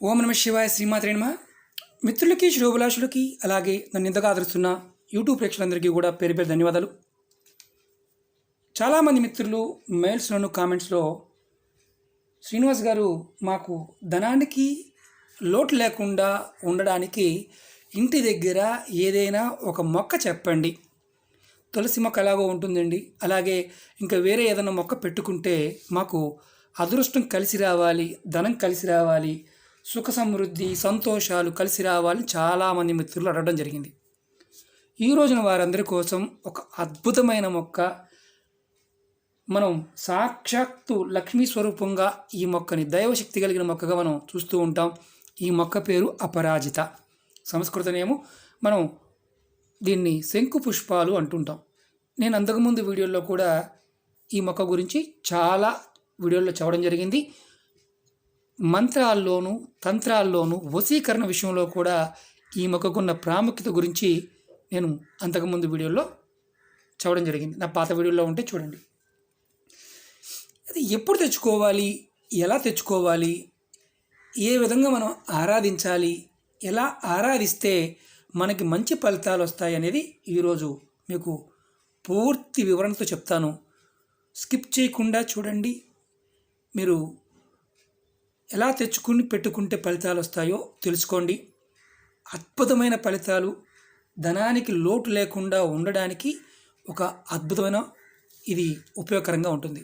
ఓం నమ శివాయ శ్రీమాత్రే నమః. మిత్రులకి శ్రోభిలాషులకి అలాగే నన్ను ఇంతగా ఆదరిస్తున్న యూట్యూబ్ ప్రేక్షకులందరికీ కూడా పేరు పేరు ధన్యవాదాలు. చాలామంది మిత్రులు మెయిల్స్లోను కామెంట్స్లో శ్రీనివాస్ గారు మాకు ధనానికి లోటు లేకుండా ఉండడానికి ఇంటి దగ్గర ఏదైనా ఒక మొక్క చెప్పండి. తులసి మొక్క ఎలాగో ఉంటుందండి, అలాగే ఇంకా వేరే ఏదైనా మొక్క పెట్టుకుంటే మాకు అదృష్టం కలిసి రావాలి, ధనం కలిసి రావాలి, సుఖ సమృద్ధి సంతోషాలు కలిసి రావాలని చాలామంది మిత్రులు అడగడం జరిగింది. ఈ రోజున వారందరి కోసం ఒక అద్భుతమైన మొక్క, మనం సాక్షాత్తు లక్ష్మీ స్వరూపంగా ఈ మొక్కని దైవశక్తి కలిగిన మొక్కగా మనం చూస్తూ ఉంటాం. ఈ మొక్క పేరు అపరాజిత. సంస్కృతనేమో మనం దీన్ని శంకు పుష్పాలు అంటుంటాం. నేను అంతకుముందు వీడియోల్లో కూడా ఈ మొక్క గురించి చాలా వీడియోల్లో చెప్పడం జరిగింది. మంత్రాల్లోనూ తంత్రాల్లోనూ వశీకరణ విషయంలో కూడా ఈ మొక్కకున్న ప్రాముఖ్యత గురించి నేను అంతకుముందు వీడియోలో చెప్పడం జరిగింది. నా పాత వీడియోలో ఉంటే చూడండి. అది ఎప్పుడు తెచ్చుకోవాలి, ఎలా తెచ్చుకోవాలి, ఏ విధంగా మనం ఆరాధించాలి, ఎలా ఆరాధిస్తే మనకి మంచి ఫలితాలు వస్తాయి అనేది ఈరోజు మీకు పూర్తి వివరణతో చెప్తాను. స్కిప్ చేయకుండా చూడండి. మీరు ఎలా తెచ్చుకుని పెట్టుకుంటే ఫలితాలు వస్తాయో తెలుసుకోండి. అద్భుతమైన ఫలితాలు, ధనానికి లోటు లేకుండా ఉండడానికి ఒక అద్భుతమైన ఇది ఉపయోగకరంగా ఉంటుంది.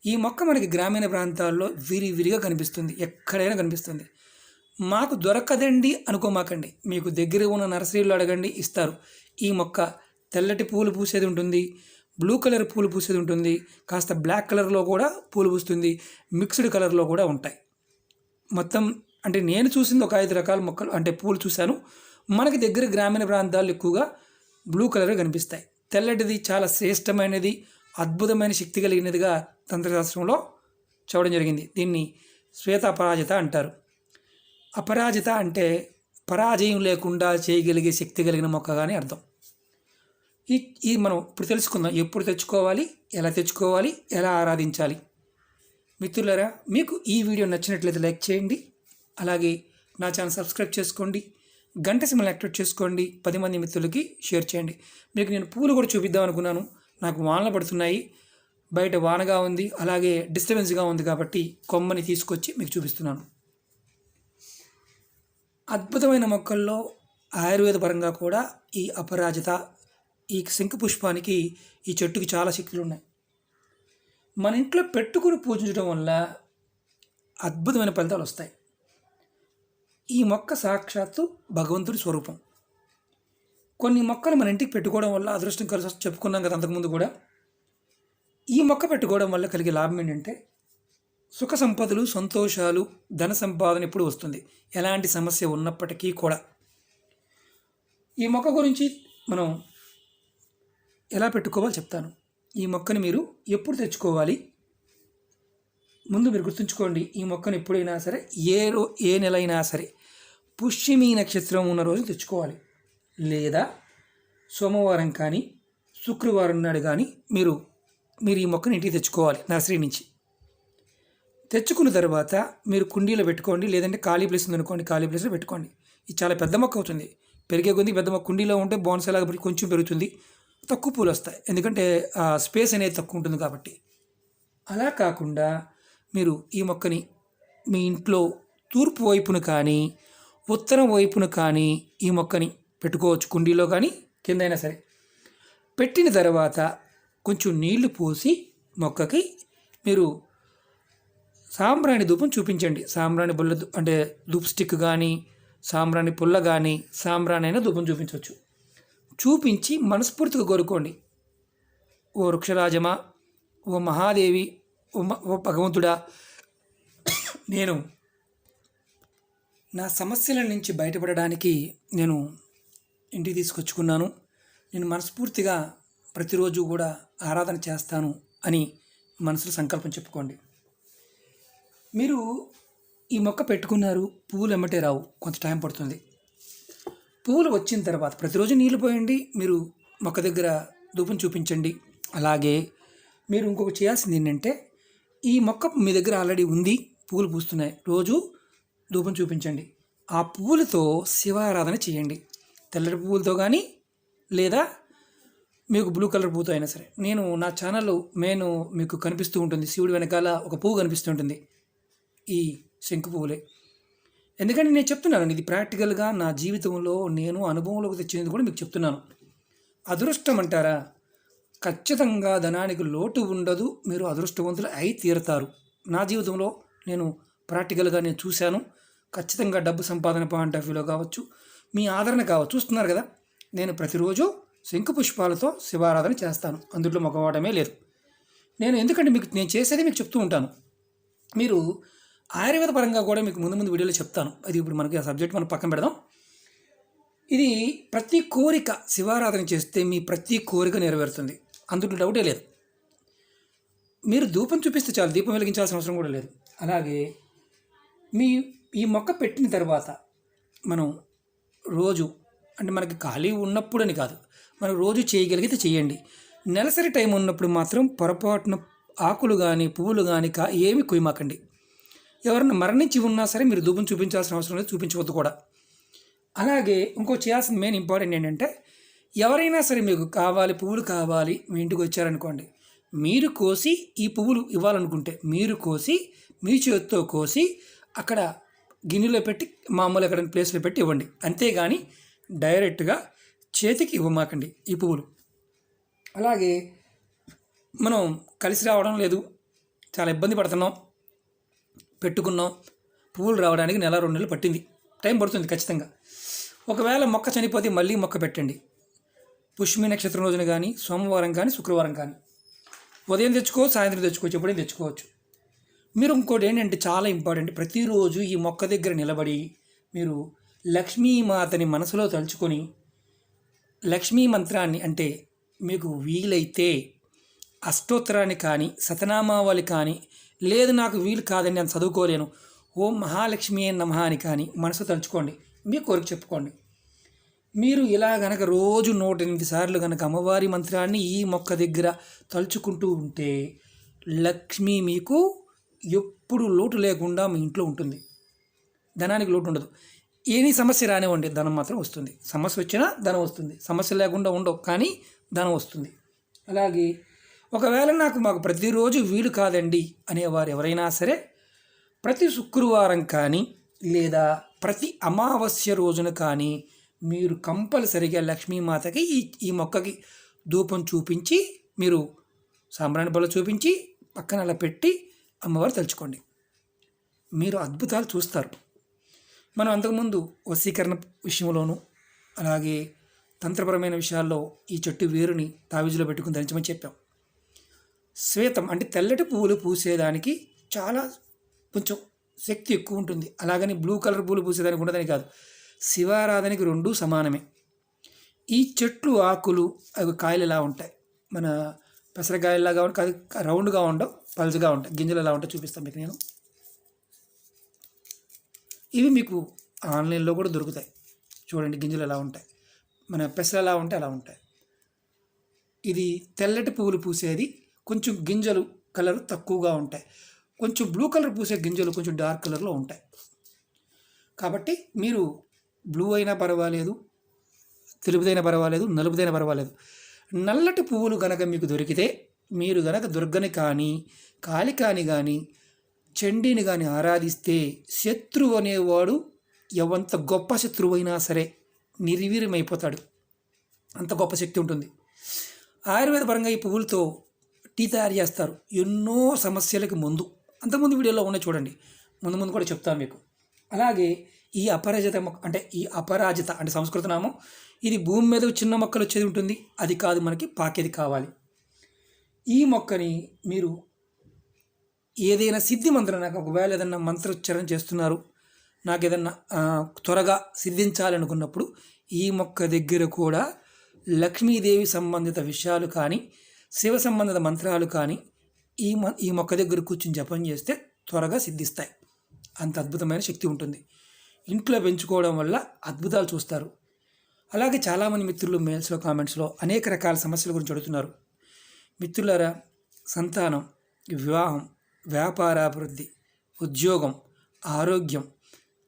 ఈ మొక్క మనకి గ్రామీణ ప్రాంతాల్లో విరివిరిగా కనిపిస్తుంది, ఎక్కడైనా కనిపిస్తుంది. మాకు దొరకదండి అనుకోమాకండి, మీకు దగ్గర ఉన్న నర్సరీలో అడగండి, ఇస్తారు. ఈ మొక్క తెల్లటి పూలు పూసేది ఉంటుంది, బ్లూ కలర్ పూలు పూసేది ఉంటుంది, కాస్త బ్లాక్ కలర్లో కూడా పూలు పూస్తుంది, మిక్స్డ్ కలర్లో కూడా ఉంటాయి. మొత్తం అంటే నేను చూసింది ఒక 5 రకాల మొక్కలు అంటే పూలు చూశాను. మనకి దగ్గర గ్రామీణ ప్రాంతాల్లో ఎక్కువగా బ్లూ కలర్ కనిపిస్తాయి. తెల్లటిది చాలా శ్రేష్టమైనది, అద్భుతమైన శక్తి కలిగినదిగా తంత్రశాస్త్రంలో చెప్పడం జరిగింది. దీన్ని శ్వేత అపరాజిత అంటారు. అపరాజిత అంటే పరాజయం లేకుండా చేయగలిగే శక్తి కలిగిన మొక్క కానీ అర్థం. ఈ మనం ఇప్పుడు తెలుసుకుందాం. ఎప్పుడు తెచ్చుకోవాలి, ఎలా తెచ్చుకోవాలి, ఎలా ఆరాధించాలి. మిత్రులారా, మీకు ఈ వీడియో నచ్చినట్లయితే లైక్ చేయండి, అలాగే నా ఛానల్ సబ్స్క్రైబ్ చేసుకోండి, గంట సింబల్ యాక్టివేట్ చేసుకోండి, 10 మంది మిత్రులకి షేర్ చేయండి. మీకు నేను పూలు కూడా చూపిద్దాం అనుకున్నాను. నాకు వానలు పడుతున్నాయి, బయట వానగా ఉంది, అలాగే డిస్టర్బెన్స్గా ఉంది కాబట్టి కొమ్మని తీసుకొచ్చి మీకు చూపిస్తున్నాను. అద్భుతమైన మొక్కల్లో ఆయుర్వేద పరంగా కూడా ఈ అపరాజిత, ఈ శంకు పుష్పానికి, ఈ చెట్టుకి చాలా శక్తులు ఉన్నాయి. మన ఇంట్లో పెట్టుకుని పూజించడం వల్ల అద్భుతమైన ఫలితాలు వస్తాయి. ఈ మొక్క సాక్షాత్తు భగవంతుడి స్వరూపం. కొన్ని మొక్కలు మన ఇంటికి పెట్టుకోవడం వల్ల అదృష్టం కలిసి వస్తుంది, చెప్పుకున్నాం కదా అంతకుముందు కూడా. ఈ మొక్క పెట్టుకోవడం వల్ల కలిగే లాభం ఏంటంటే సుఖ సంపదలు, సంతోషాలు, ధన సంపాదన ఎప్పుడు వస్తుంది, ఎలాంటి సమస్య ఉన్నప్పటికీ కూడా. ఈ మొక్క గురించి మనం ఎలా పెట్టుకోవాలో చెప్తాను. ఈ మొక్కని మీరు ఎప్పుడు తెచ్చుకోవాలి, ముందు మీరు గుర్తుంచుకోండి. ఈ మొక్కను ఎప్పుడైనా సరే ఏ నెల అయినా సరే పుష్యమి నక్షత్రం ఉన్న రోజు తెచ్చుకోవాలి, లేదా సోమవారం కానీ శుక్రవారం నాడు కానీ మీరు ఈ మొక్కని ఇంటికి తెచ్చుకోవాలి నర్సరీ నుంచి. తెచ్చుకున్న తర్వాత మీరు కుండీలో పెట్టుకోండి, లేదంటే ఖాళీ ప్లేస్ ఉందనుకోండి, ఖాళీ ప్లేస్లో పెట్టుకోండి. ఇది చాలా పెద్ద మొక్క అవుతుంది, పెరిగే కొద్ది పెద్ద మొక్క. కుండీలో ఉంటే బోన్సాలాగా కొంచెం పెరుగుతుంది, తక్కువ పూలు వస్తాయి, ఎందుకంటే స్పేస్ అనేది తక్కువ ఉంటుంది కాబట్టి. అలా కాకుండా మీరు ఈ మొక్కని మీ ఇంట్లో తూర్పు వైపున కానీ ఉత్తరం వైపున కానీ ఈ మొక్కని పెట్టుకోవచ్చు, కుండీలో కానీ కిందైనా సరే. పెట్టిన తర్వాత కొంచెం నీళ్లు పోసి మొక్కకి మీరు సాంబ్రాణి ధూపం చూపించండి. సాంబ్రాణి పుల్ల అంటే ధూప్ స్టిక్ కానీ, సాంబ్రాణి పుల్ల కానీ, సాంబ్రాణి అయినా ధూపం చూపించవచ్చు. చూపించి మనస్ఫూర్తిగా కోరుకోండి. ఓ వృక్షరాజమా, ఓ మహాదేవి, ఓ భగవంతుడా, నేను నా సమస్యల నుంచి బయటపడడానికి నేను ఇంటికి తీసుకొచ్చుకున్నాను. నేను మనస్ఫూర్తిగా ప్రతిరోజు కూడా ఆరాధన చేస్తాను అని మనసులో సంకల్పం చెప్పుకోండి. మీరు ఈ మొక్క పెట్టుకున్నారు, పువ్వులు ఎమ్మటే రావు, కొంత టైం పడుతుంది. పువ్వులు వచ్చిన తర్వాత ప్రతిరోజు నీళ్ళు పోయండి, మీరు మొక్క దగ్గర ధూపం చూపించండి. అలాగే మీరు ఇంకొక చేయాల్సింది ఏంటంటే, ఈ మొక్క మీ దగ్గర ఆల్రెడీ ఉంది, పువ్వులు పూస్తున్నాయి, రోజు ధూపం చూపించండి. ఆ పువ్వులతో శివారాధన చేయండి. తెల్లటి పువ్వులతో కానీ లేదా మీకు బ్లూ కలర్ పువ్వుతో అయినా సరే. నేను నా ఛానల్లో మీకు కనిపిస్తూ ఉంటుంది, శివుడి వెనకాల ఒక పువ్వు కనిపిస్తూ ఉంటుంది, ఈ శంకు పువ్వులే. ఎందుకంటే నేను చెప్తున్నాను, ఇది ప్రాక్టికల్గా నా జీవితంలో నేను అనుభవంలోకి తెచ్చినది కూడా మీకు చెప్తున్నాను. అదృష్టం అంటారా, ఖచ్చితంగా ధనానికి లోటు ఉండదు, మీరు అదృష్టవంతులు అయి తీరుతారు. నా జీవితంలో నేను ప్రాక్టికల్గా నేను చూశాను. ఖచ్చితంగా డబ్బు సంపాదన పాయింట్ ఆఫ్ వ్యూలో కావచ్చు, మీ ఆదరణ కావచ్చు, చూస్తున్నారు కదా. నేను ప్రతిరోజు శంకు పుష్పాలతో శివారాధన చేస్తాను, అందులో మొగవాడమే లేదు. ఎందుకంటే నేను చేసేది మీకు చెప్తూ ఉంటాను. మీరు ఆయుర్వేద పరంగా కూడా మీకు ముందు వీడియోలో చెప్తాను. అది ఇప్పుడు మనకి ఆ సబ్జెక్ట్ మనం పక్కన పెడదాం. ఇది ప్రతి కోరిక శివారాధన చేస్తే మీ ప్రతి కోరిక నెరవేరుతుంది, అందులో డౌటే లేదు. మీరు ధూపం చూపిస్తే చాలు, దీపం వెలిగించాల్సిన అవసరం కూడా లేదు. అలాగే ఈ మొక్క పెట్టిన తర్వాత మనం రోజు, అంటే మనకి ఖాళీ ఉన్నప్పుడని కాదు, మనం రోజు చేయగలిగితే చేయండి. నెలసరి టైం ఉన్నప్పుడు మాత్రం పొరపాటున ఆకులు కానీ పువ్వులు కానీ ఏమి కొయ్యమాకండి. ఎవరైనా మరణించి ఉన్నా సరే మీరు ధూపం చూపించాల్సిన అవసరం లేదు, చూపించవద్దు కూడా. అలాగే ఇంకో చేయాల్సిన మెయిన్ ఇంపార్టెంట్ ఏంటంటే, ఎవరైనా సరే మీకు పువ్వులు కావాలి, మీ ఇంటికి వచ్చారనుకోండి, మీరు కోసి ఈ పువ్వులు ఇవ్వాలనుకుంటే మీరు కోసి మీ చేతితో కోసి అక్కడ గిన్నెలో పెట్టి మామూలు ఎక్కడ ప్లేస్లో పెట్టి ఇవ్వండి. అంతేగాని డైరెక్ట్గా చేతికి ఇవ్వమాకండి ఈ పువ్వులు. అలాగే మనం కలిసి రావడం లేదు, చాలా ఇబ్బంది పడుతున్నాం, పెట్టుకున్నాం, పువ్వులు రావడానికి 1-2 నెలలు పట్టింది, టైం పడుతుంది ఖచ్చితంగా. ఒకవేళ మొక్క చనిపోతే మళ్ళీ మొక్క పెట్టండి. పుష్మి నక్షత్రం రోజున కానీ, సోమవారం కానీ, శుక్రవారం కానీ, ఉదయం తెచ్చుకోవచ్చు, సాయంత్రం తెచ్చుకోవచ్చు, ఎప్పుడైనా తెచ్చుకోవచ్చు. మీరు ఇంకోటి ఏంటంటే చాలా ఇంపార్టెంట్, ప్రతిరోజు ఈ మొక్క దగ్గర నిలబడి మీరు లక్ష్మీమాతని మనసులో తలుచుకొని లక్ష్మీ మంత్రాన్ని, అంటే మీకు వీలైతే అష్టోత్తరాన్ని కానీ శతనామావళి కానీ, లేదు నాకు వీలు కాదని నేను చదువుకోలేను, ఓం మహాలక్ష్మి నమః అని కానీ మనసు తలుచుకోండి, మీ కోరిక చెప్పుకోండి. మీరు ఇలా గనక రోజు 108 సార్లు కనుక అమ్మవారి మంత్రాన్ని ఈ మొక్క దగ్గర తలుచుకుంటూ ఉంటే లక్ష్మి మీకు ఎప్పుడు లోటు లేకుండా మీ ఇంట్లో ఉంటుంది. ధనానికి లోటు ఉండదు. ఏని సమస్య రానివ్వండి, ధనం మాత్రం వస్తుంది. సమస్య వచ్చినా ధనం వస్తుంది, సమస్య లేకుండా ఉండవు, కానీ ధనం వస్తుంది. అలాగే ఒకవేళ మాకు ప్రతిరోజు వీలు కాదండి అనేవారు ఎవరైనా సరే, ప్రతి శుక్రవారం కానీ లేదా ప్రతి అమావాస్య రోజున కానీ మీరు కంపల్సరిగా లక్ష్మీమాతకి ఈ మొక్కకి ధూపం చూపించి, మీరు సాంబ్రాణి బల్ల చూపించి పక్కన అలా పెట్టి అమ్మవారు తలుచుకోండి, మీరు అద్భుతాలు చూస్తారు. మనం అంతకుముందు వశీకరణ విషయంలోనూ అలాగే తంత్రపరమైన విషయాల్లో ఈ చెట్టు వేరుని తావిజులో పెట్టుకుని ధరించమని చెప్పాం. శ్వేతం అంటే తెల్లటి పువ్వులు పూసేదానికి చాలా కొంచెం శక్తి ఎక్కువ ఉంటుంది. అలాగని బ్లూ కలర్ పువ్వులు పూసేదానికి ఉండదని కాదు, శివారాధనకి 2 సమానమే. ఈ చెట్లు ఆకులు అవి కాయలు ఎలా ఉంటాయి, మన పెసరకాయలాగా కాదు, రౌండ్గా ఉండవు, పల్చగా ఉంటాయి, గింజలు ఎలా ఉంటాయి చూపిస్తాను మీకు నేను. ఇవి మీకు ఆన్లైన్లో కూడా దొరుకుతాయి, చూడండి గింజలు ఎలా ఉంటాయి, మన పెసలు ఎలా ఉంటాయి అలా ఉంటాయి. ఇది తెల్లటి పువ్వులు పూసేది, కొంచెం గింజలు కలర్ తక్కువగా ఉంటాయి. కొంచెం బ్లూ కలర్ పూసే గింజలు కొంచెం డార్క్ కలర్లో ఉంటాయి. కాబట్టి మీరు బ్లూ అయినా పర్వాలేదు, తెలుపుదైనా పర్వాలేదు, నలుపుదైనా పర్వాలేదు, నల్లటి పువ్వులు కనుక మీకు దొరికితే మీరు కనుక దుర్గని కానీ కాళికాని కానీ చండీని కానీ ఆరాధిస్తే శత్రువు అనేవాడు ఎంత గొప్ప శత్రువు అయినా సరే నిర్వీర్యమైపోతాడు, అంత గొప్ప శక్తి ఉంటుంది. ఆయుర్వేద పరంగా ఈ పువ్వులతో టీ తయారు చేస్తారు ఎన్నో సమస్యలకు ముందు. అంతకుముందు వీడియోలో ఉన్నాయి చూడండి, ముందు కూడా చెప్తాను మీకు. అలాగే ఈ అపరాజిత మొక్క అంటే అంటే సంస్కృత నామం, ఇది భూమి మీద చిన్న మొక్కలు వచ్చేది ఉంటుంది, అది కాదు, మనకి పాకేది కావాలి. ఈ మొక్కని మీరు ఏదైనా సిద్ధి మంత్రం, నాకు ఒకవేళ ఏదైనా మంత్రోచ్చారణ చేస్తున్నారు, నాకు ఏదన్నా త్వరగా సిద్ధించాలనుకున్నప్పుడు ఈ మొక్క దగ్గర కూడా లక్ష్మీదేవి సంబంధిత విషయాలు కానీ శివ సంబంధిత మంత్రాలు కానీ ఈ మొక్క దగ్గర కూర్చుని జపం చేస్తే త్వరగా సిద్ధిస్తాయి. అంత అద్భుతమైన శక్తి ఉంటుంది. ఇంట్లో పెంచుకోవడం వల్ల అద్భుతాలు చూస్తారు. అలాగే చాలామంది మిత్రులు మెయిల్స్లో కామెంట్స్లో అనేక రకాల సమస్యల గురించి అడుగుతున్నారు. మిత్రులారా, సంతానం, వివాహం, వ్యాపారాభివృద్ధి, ఉద్యోగం, ఆరోగ్యం,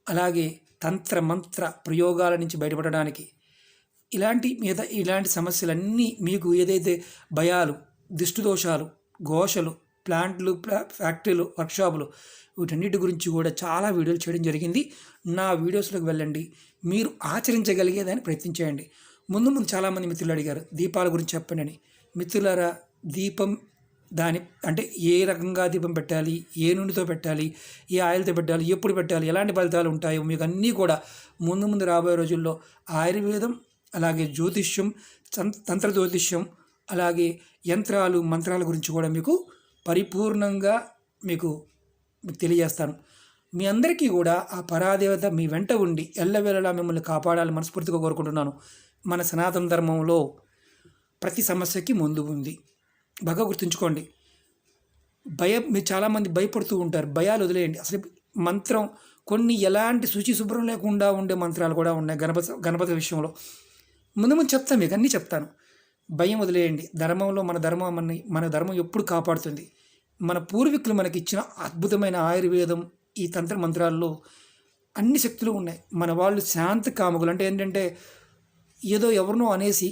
అలాగే తంత్ర మంత్ర ప్రయోగాల నుంచి బయటపడడానికి ఇలాంటి సమస్యలన్నీ మీకు ఏదైతే భయాలు, దిష్టి దోషాలు, ఘోషలు, ప్లాంట్లు, ఫ్యాక్టరీలు, వర్క్షాపులు వీటన్నిటి గురించి కూడా చాలా వీడియోలు చేయడం జరిగింది. నా వీడియోస్లోకి వెళ్ళండి, మీరు ఆచరించగలిగేదాన్ని ప్రయత్నించేయండి. ముందు చాలామంది మిత్రులు అడిగారు దీపాల గురించి చెప్పండి అని. మిత్రులారా, దీపం దాని అంటే ఏ రకంగా దీపం పెట్టాలి, ఏ నూనెతో పెట్టాలి, ఏ ఆయిల్తో పెట్టాలి, ఎప్పుడు పెట్టాలి, ఎలాంటి ఫలితాలు ఉంటాయో మీకు అన్నీ కూడా ముందు రాబోయే రోజుల్లో ఆయుర్వేదం, అలాగే జ్యోతిష్యం, తంత్ర జ్యోతిష్యం, అలాగే యంత్రాలు, మంత్రాల గురించి కూడా మీకు పరిపూర్ణంగా మీకు తెలియజేస్తాను. మీ అందరికీ కూడా ఆ పరాదేవత మీ వెంట ఉండి ఎల్లవేళలా మిమ్మల్ని కాపాడాలని మనస్ఫూర్తిగా కోరుకుంటున్నాను. మన సనాతన ధర్మంలో ప్రతి సమస్యకి ముందు ఉంది. బాగా గుర్తుంచుకోండి. మీరు చాలామంది భయపడుతూ ఉంటారు. భయాలు వదిలేయండి. అసలు మంత్రం కొన్ని ఎలాంటి శుచి శుభ్రం లేకుండా ఉండే మంత్రాలు కూడా ఉన్నాయి గణపతి విషయంలో. ముందు చెప్తాను, మీకు అన్నీ చెప్తాను. భయం వదిలేయండి. ధర్మంలో మన ధర్మం ఎప్పుడు కాపాడుతుంది. మన పూర్వీకులు మనకి ఇచ్చిన అద్భుతమైన ఆయుర్వేదం, ఈ తంత్ర మంత్రాల్లో అన్ని శక్తులు ఉన్నాయి. మన వాళ్ళు శాంతి కాముకులు. అంటే ఏంటంటే ఏదో ఎవరినో అనేసి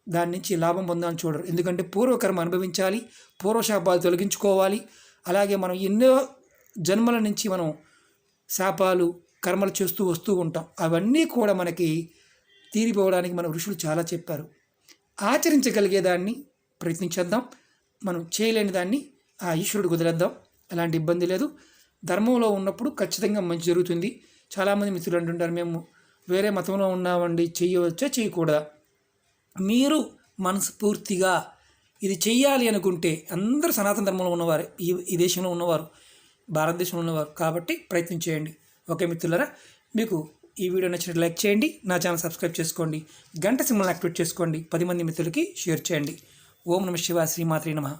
దాని నుంచి లాభం పొందాలని చూడరు. ఎందుకంటే పూర్వకర్మ అనుభవించాలి, పూర్వశాపాలు తొలగించుకోవాలి. అలాగే మనం ఎన్నో జన్మల నుంచి మనం శాపాలు, కర్మలు చేస్తూ వస్తూ ఉంటాం. అవన్నీ కూడా మనకి తీరిపోవడానికి మన ఋషులు చాలా చెప్పారు. ఆచరించగలిగేదాన్ని ప్రయత్నించేద్దాం. మనం చేయలేని దాన్ని ఆ ఈశ్వరుడికి వదిలేద్దాం. ఎలాంటి ఇబ్బంది లేదు. ధర్మంలో ఉన్నప్పుడు ఖచ్చితంగా మంచి జరుగుతుంది. చాలామంది మిత్రులు అంటుంటారు, మేము వేరే మతంలో ఉన్నామండి, చేయవచ్చా చేయకూడదా? మీరు మనస్ఫూర్తిగా ఇది చెయ్యాలి అనుకుంటే, అందరూ సనాతన ధర్మంలో ఉన్నవారు, ఈ దేశంలో ఉన్నవారు, భారతదేశంలో ఉన్నవారు కాబట్టి ప్రయత్నం చేయండి. ఓకే మిత్రులారా, మీకు ఈ వీడియో నచ్చినట్టు లైక్ చేయండి, నా ఛానల్ సబ్స్క్రైబ్ చేసుకోండి, గంట సింబల్ని యాక్టివేట్ చేసుకోండి, 10 మంది మిత్రులకి షేర్ చేయండి. ఓం నమః శివాయ, శ్రీమాత్రే నమః.